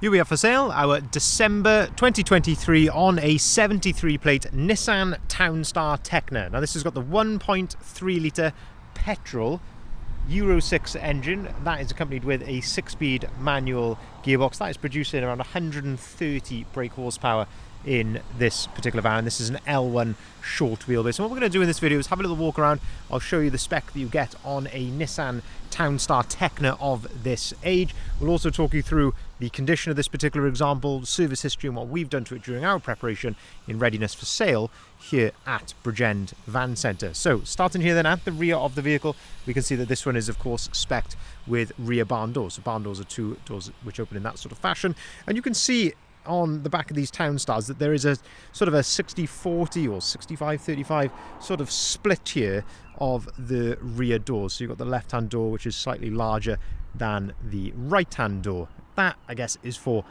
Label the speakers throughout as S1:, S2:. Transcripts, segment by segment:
S1: Here we are for sale, our December 2023 on a 73 plate Nissan Townstar Tekna. Now this has got the 1.3 litre petrol Euro 6 engine. That is accompanied with a 6-speed manual gearbox. That is producing around 130 brake horsepower in this particular van. This is an L1 short wheelbase. So what we're going to do in this video is have a little walk around. I'll show you the spec that you get on a Nissan Townstar Tekna of this age. We'll also talk you through the condition of this particular example, service history, and what we've done to it during our preparation in readiness for sale here at Bridgend Van Centre. So starting here then at the rear of the vehicle, we can see that this one is of course spec'd with rear barn doors. So barn doors are two doors which open in that sort of fashion, and you can see on the back of these Townstars that there is a sort of a 60-40 or 65-35 sort of split here of the rear doors. So you've got the left-hand door, which is slightly larger than the right-hand door. That, I guess, is for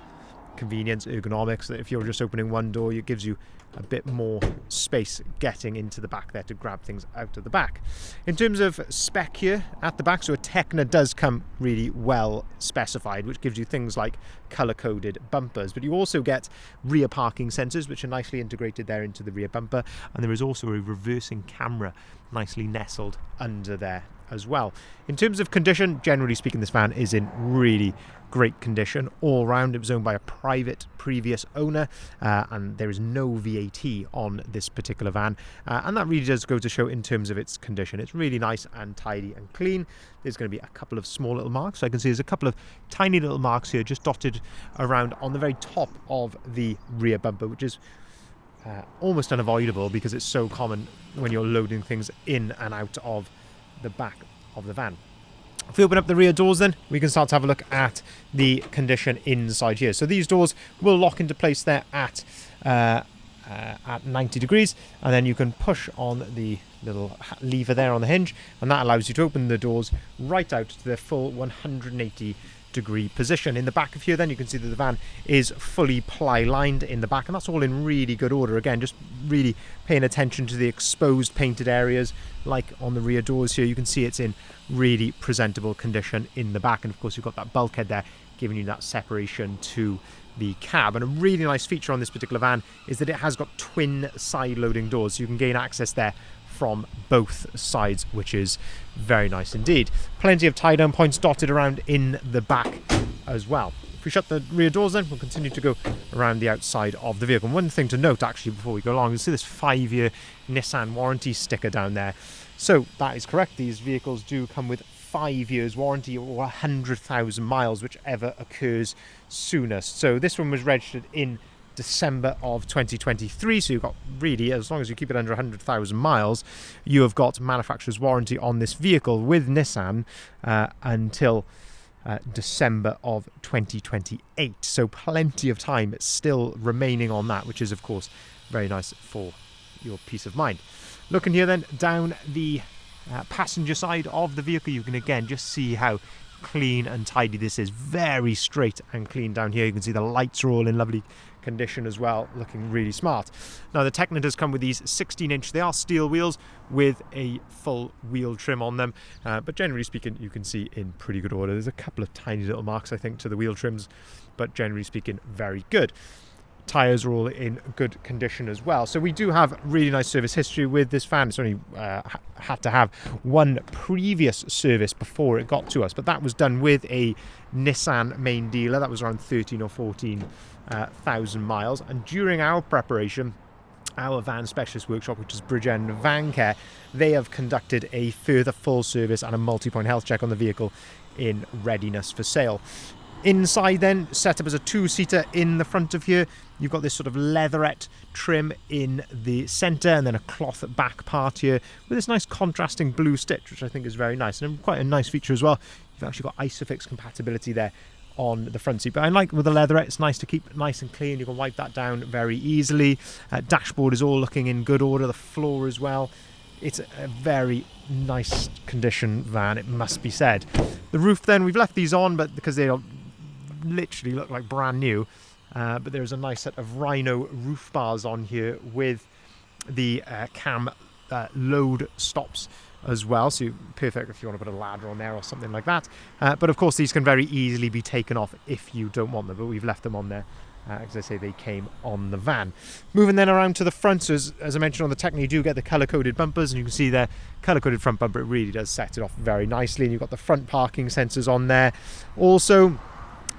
S1: convenience, ergonomics, that if you're just opening one door, it gives you a bit more space getting into the back there to grab things out of the back. In terms of spec here at the back, so a Tekna does come really well specified, which gives you things like color-coded bumpers, but you also get rear parking sensors, which are nicely integrated there into the rear bumper, and there is also a reversing camera nicely nestled under there as well. In terms of condition, generally speaking, this van is in really great condition all round. It was owned by a private previous owner, and there is no VAT on this particular van, and that really does go to show in terms of its condition. It's really nice and tidy and clean. There's going to be a couple of small little marks. So I can see there's a couple of tiny little marks here just dotted around on the very top of the rear bumper, which is almost unavoidable because it's so common when you're loading things in and out of the back of the van. If we open up the rear doors then, we can start to have a look at the condition inside here. So these doors will lock into place there at 90 degrees, and then you can push on the little lever there on the hinge, and that allows you to open the doors right out to their full 180 degree position. In the back of here then you can see that the van is fully ply lined in the back, and that's all in really good order. Again, just really paying attention to the exposed painted areas like on the rear doors here. You can see it's in really presentable condition in the back, and of course you've got that bulkhead there giving you that separation to the cab. And a really nice feature on this particular van is that it has got twin side loading doors, so you can gain access there from both sides, which is very nice indeed. Plenty of tie-down points dotted around in the back as well. If we shut the rear doors then, we'll continue to go around the outside of the vehicle. And one thing to note actually before we go along, you see this 5-year Nissan warranty sticker down there. So that is correct, these vehicles do come with 5 years warranty or 100,000 miles, whichever occurs soonest. So this one was registered in December of 2023, so you've got really, as long as you keep it under 100,000 miles, you have got manufacturer's warranty on this vehicle with Nissan until December of 2028. So plenty of time still remaining on that, which is of course very nice for your peace of mind. Looking here then down the passenger side of the vehicle, you can again just see how clean and tidy this is. Very straight and clean down here. You can see the lights are all in lovely condition as well, looking really smart. Now the Tekna does come with these 16-inch, they are steel wheels with a full wheel trim on them, but generally speaking you can see in pretty good order. There's a couple of tiny little marks I think to the wheel trims, but generally speaking very good. Tyres are all in good condition as well. So we do have really nice service history with this van. It's only had to have one previous service before it got to us, but that was done with a Nissan main dealer. That was around 13 or 14,000 miles. And during our preparation, our van specialist workshop, which is Bridgend Van Care, they have conducted a further full service and a multi-point health check on the vehicle in readiness for sale. Inside then, set up as a 2-seater in the front of here. You've got this sort of leatherette trim in the centre, and then a cloth back part here with this nice contrasting blue stitch, which I think is very nice, and quite a nice feature as well. You've actually got ISOFIX compatibility there on the front seat, but I like with the leatherette, it's nice to keep it nice and clean. You can wipe that down very easily. Dashboard is all looking in good order, the floor as well. It's a very nice condition van, it must be said. The roof then, we've left these on, but because they literally look like brand new, but there's a nice set of Rhino roof bars on here with the cam load stops as well, so perfect if you want to put a ladder on there or something like that. But of course these can very easily be taken off if you don't want them, but we've left them on there as I say, they came on the van. Moving then around to the front, so as I mentioned on the Tekna, you do get the colour-coded bumpers, and you can see their colour-coded front bumper. It really does set it off very nicely, and you've got the front parking sensors on there also,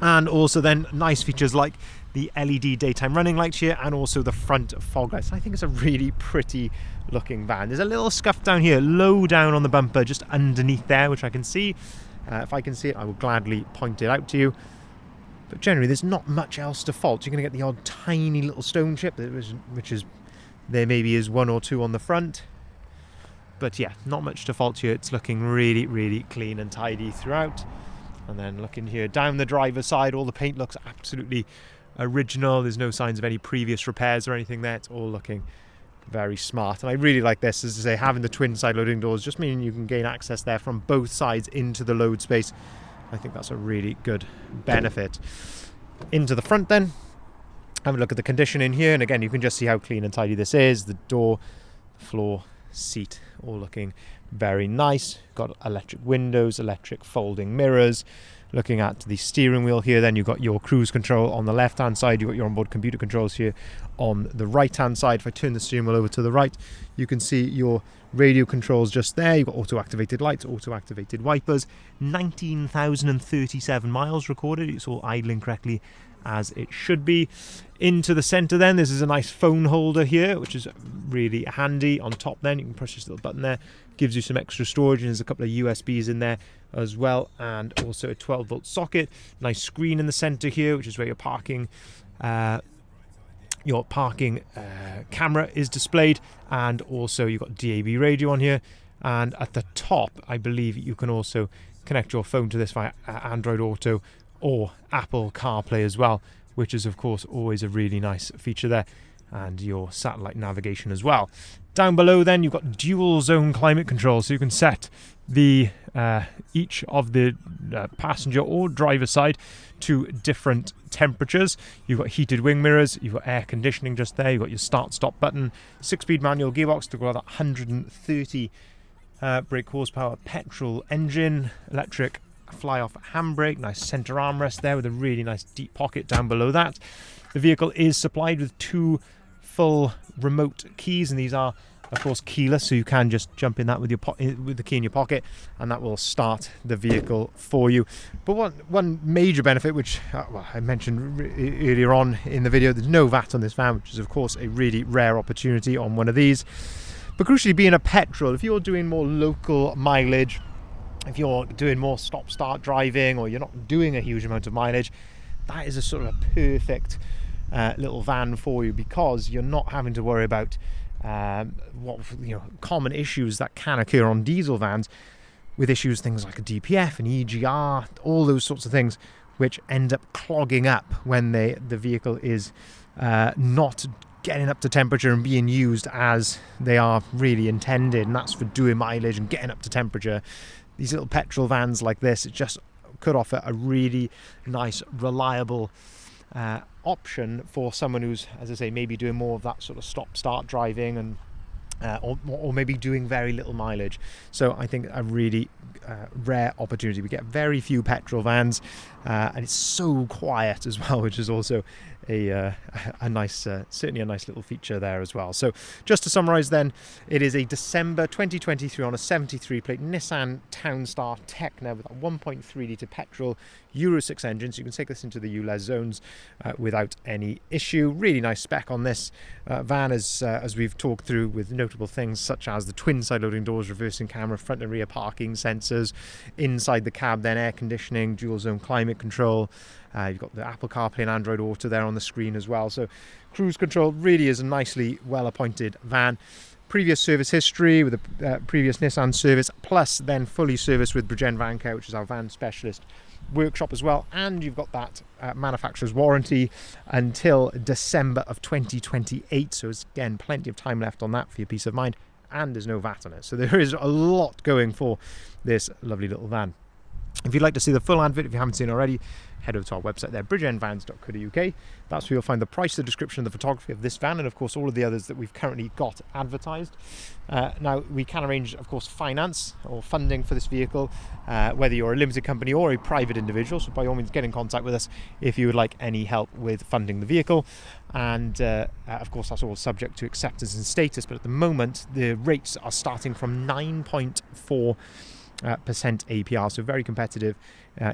S1: and also then nice features like the LED daytime running lights here, and also the front fog lights. I think it's a really pretty looking van. There's a little scuff down here, low down on the bumper, just underneath there, which I can see. If I can see it, I will gladly point it out to you. But generally, there's not much else to fault. You're going to get the odd tiny little stone chip, which is there maybe is one or two on the front. But yeah, not much to fault here. It's looking really, really clean and tidy throughout. And then looking here down the driver's side, all the paint looks absolutely original. There's no signs of any previous repairs or anything there. It's all looking very smart. And I really like this, as I say, having the twin side loading doors, just meaning you can gain access there from both sides into the load space. I think that's a really good benefit. Into the front then, have a look at the condition in here, and again you can just see how clean and tidy this is. The door, floor, seat, all looking very nice. Got electric windows, electric folding mirrors. Looking at the steering wheel here, then you've got your cruise control on the left hand side, you've got your onboard computer controls here on the right hand side. If I turn the steering wheel over to the right, you can see your radio controls just there. You've got auto activated lights, auto activated wipers. 19,037 miles recorded. It's all idling correctly as it should be. Into the center then, this is a nice phone holder here, which is really handy. On top then, you can push this little button there, gives you some extra storage, and there's a couple of USBs in there as well, and also a 12-volt socket. Nice screen in the center here, which is where your parking camera is displayed, and also you've got DAB radio on here. And at the top, I believe you can also connect your phone to this via Android Auto or Apple CarPlay as well, which is of course always a really nice feature there, and your satellite navigation as well. Down below then you've got dual zone climate control, so you can set the each of the passenger or driver side to different temperatures. You've got heated wing mirrors, you've got air conditioning just there, you've got your start stop button, 6-speed manual gearbox to go that 130 brake horsepower petrol engine, electric fly-off handbrake, nice center armrest there with a really nice deep pocket down below that. The vehicle is supplied with 2 full remote keys, and these are of course keyless, so you can just jump in that with the key in your pocket, and that will start the vehicle for you. But one major benefit, which I mentioned earlier on in the video, there's no VAT on this van, which is of course a really rare opportunity on one of these. But crucially, being a petrol, if you're doing more local mileage, if you're doing more stop-start driving, or you're not doing a huge amount of mileage, that is a sort of a perfect little van for you, because you're not having to worry about common issues that can occur on diesel vans, with things like a DPF and EGR, all those sorts of things, which end up clogging up when the vehicle is not getting up to temperature and being used as they are really intended, and that's for doing mileage and getting up to temperature. These little petrol vans like this, it just could offer a really nice, reliable option for someone who's, as I say, maybe doing more of that sort of stop-start driving, and or maybe doing very little mileage. So I think a really rare opportunity. We get very few petrol vans, and it's so quiet as well, which is also a nice, certainly a nice little feature there as well. So just to summarize then, it is a December 2023 on a 73 plate Nissan Townstar Tekna with a 1.3 litre petrol Euro 6 engine, so you can take this into the ULEZ zones without any issue. Really nice spec on this van, as we've talked through, with notable things such as the twin side loading doors, reversing camera, front and rear parking sensors, inside the cab then air conditioning, dual zone climate control. You've got the Apple CarPlay and Android Auto there on the screen as well. So cruise control really is a nicely well-appointed van. Previous service history with a previous Nissan service, plus then fully serviced with Bridgend Van Care, which is our van specialist workshop as well. And you've got that manufacturer's warranty until December of 2028. So it's, again, plenty of time left on that for your peace of mind. And there's no VAT on it. So there is a lot going for this lovely little van. If you'd like to see the full advert, if you haven't seen already, head over to our website there, bridgendvans.co.uk. That's where you'll find the price, the description, the photography of this van, and of course all of the others that we've currently got advertised. Now, we can arrange, of course, finance or funding for this vehicle, whether you're a limited company or a private individual. So by all means, get in contact with us if you would like any help with funding the vehicle. And of course, that's all subject to acceptance and status. But at the moment, the rates are starting from 9.4% APR, so very competitive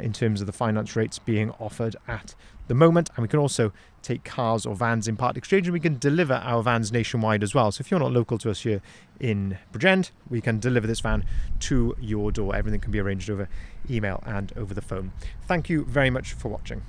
S1: in terms of the finance rates being offered at the moment. And we can also take cars or vans in part exchange, and we can deliver our vans nationwide as well. So if you're not local to us here in Bridgend, we can deliver this van to your door. Everything can be arranged over email and over the phone. Thank you very much for watching.